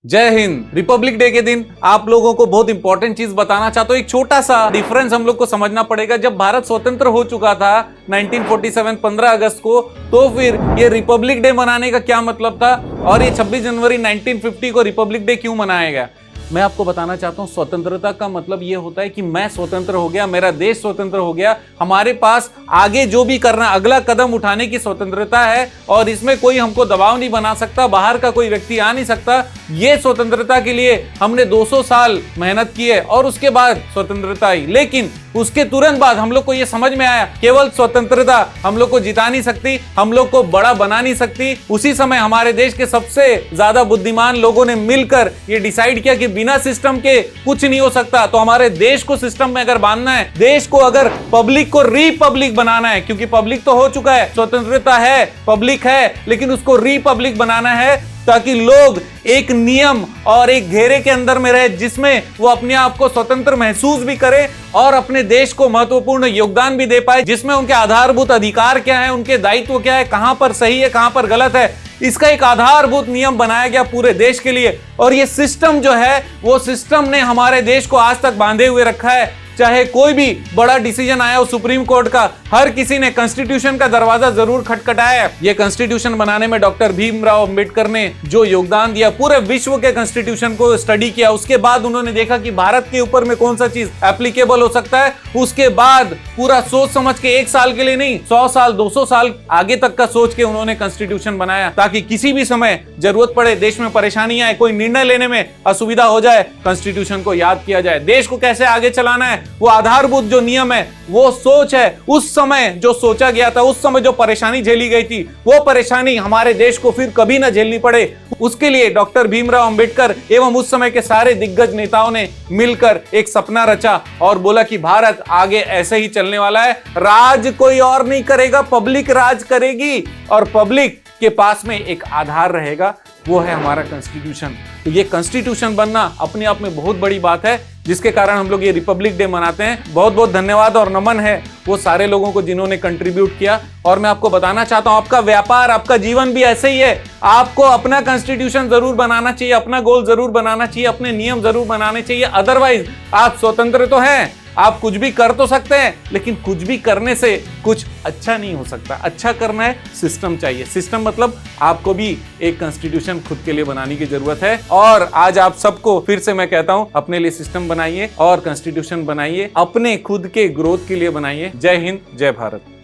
जय Hind. Republic day के दिन आप लोगों को बहुत इंपॉर्टेंट चीज बताना चाहता हूँ। एक छोटा सा डिफरेंस हम लोग को समझना पड़ेगा। जब भारत स्वतंत्र हो चुका था 1947 15 अगस्त को, तो फिर ये रिपब्लिक डे मनाने का क्या मतलब था और ये 26 जनवरी 1950 को रिपब्लिक डे क्यों मनाया गया, मैं आपको बताना चाहता हूं। स्वतंत्रता का मतलब ये होता है कि मैं स्वतंत्र हो गया, मेरा देश स्वतंत्र हो गया, हमारे पास आगे जो भी करना, अगला कदम उठाने की स्वतंत्रता है और इसमें कोई हमको दबाव नहीं बना सकता, बाहर का कोई व्यक्ति आ नहीं सकता। ये स्वतंत्रता के लिए हमने 200 साल मेहनत की है और उसके बाद स्वतंत्रता आई। लेकिन उसके तुरंत बाद हम लोग को ये समझ में आया, केवल स्वतंत्रता हम लोग को जिता नहीं सकती, हम लोग को बड़ा बना नहीं सकती। उसी समय हमारे देश के सबसे ज्यादा बुद्धिमान लोगों ने मिलकर ये डिसाइड किया कि बिना सिस्टम के कुछ नहीं हो सकता। तो हमारे देश को सिस्टम में अगर बांधना है, देश को अगर पब्लिक को रिपब्लिक बनाना है, क्योंकि पब्लिक तो हो चुका है, स्वतंत्रता है, पब्लिक है, लेकिन उसको रिपब्लिक बनाना है ताकि लोग एक नियम और एक घेरे के अंदर में रहे जिसमें वो अपने आप को स्वतंत्र महसूस भी करें और अपने देश को महत्वपूर्ण योगदान भी दे पाए, जिसमें उनके आधारभूत अधिकार क्या है, उनके दायित्व क्या है, कहां पर सही है, कहां पर गलत है। इसका एक आधारभूत नियम बनाया गया पूरे देश के लिए। और ये सिस्टम जो है, वो सिस्टम ने हमारे देश को आज तक बांधे हुए रखा है। चाहे कोई भी बड़ा डिसीजन आया हो सुप्रीम कोर्ट का, हर किसी ने कॉन्स्टिट्यूशन का दरवाजा जरूर खटखटाया है। ये कॉन्स्टिट्यूशन बनाने में डॉक्टर भीमराव अंबेडकर ने जो योगदान दिया, पूरे विश्व के कॉन्स्टिट्यूशन को स्टडी किया, उसके बाद उन्होंने देखा कि भारत के ऊपर में कौन सा चीज एप्लीकेबल हो सकता है। उसके बाद पूरा सोच समझ के, एक साल के लिए नहीं, 100 साल 200 साल आगे तक का सोच के उन्होंने कॉन्स्टिट्यूशन बनाया, ताकि किसी भी समय जरूरत पड़े, देश में परेशानी आए, कोई निर्णय लेने में असुविधा हो जाए, कॉन्स्टिट्यूशन को याद किया जाए। देश को कैसे आगे चलाना है, वो आधारभूत जो नियम है, वो सोच है। उस समय जो सोचा गया था, उस समय जो परेशानी झेली गई थी, वो परेशानी हमारे देश को फिर कभी ना झेलनी पड़े, उसके लिए डॉक्टर भीमराव अंबेडकर एवं उस समय के सारे दिग्गज नेताओं ने मिलकर एक सपना रचा और बोला कि भारत आगे ऐसे ही चलने वाला है। राज कोई और नहीं करेगा, पब्लिक राज करेगी और पब्लिक के पास में एक आधार रहेगा, वो है हमारा कॉन्स्टिट्यूशन। तो ये कॉन्स्टिट्यूशन बनना अपने आप में बहुत बड़ी बात है, जिसके कारण हम लोग ये रिपब्लिक डे मनाते हैं। बहुत बहुत धन्यवाद और नमन है वो सारे लोगों को जिन्होंने कंट्रीब्यूट किया। और मैं आपको बताना चाहता हूं, आपका व्यापार, आपका जीवन भी ऐसे ही है। आपको अपना कॉन्स्टिट्यूशन जरूर बनाना चाहिए, अपना गोल जरूर बनाना चाहिए, अपने नियम जरूर बनाने चाहिए। अदरवाइज आप स्वतंत्र तो हैं, आप कुछ भी कर तो सकते हैं, लेकिन कुछ भी करने से कुछ अच्छा नहीं हो सकता। अच्छा करना है, सिस्टम चाहिए। सिस्टम मतलब आपको भी एक कॉन्स्टिट्यूशन खुद के लिए बनाने की जरूरत है। और आज आप सबको फिर से मैं कहता हूं, अपने लिए सिस्टम बनाइए और कॉन्स्टिट्यूशन बनाइए, अपने खुद के ग्रोथ के लिए बनाइए। जय हिंद, जय भारत।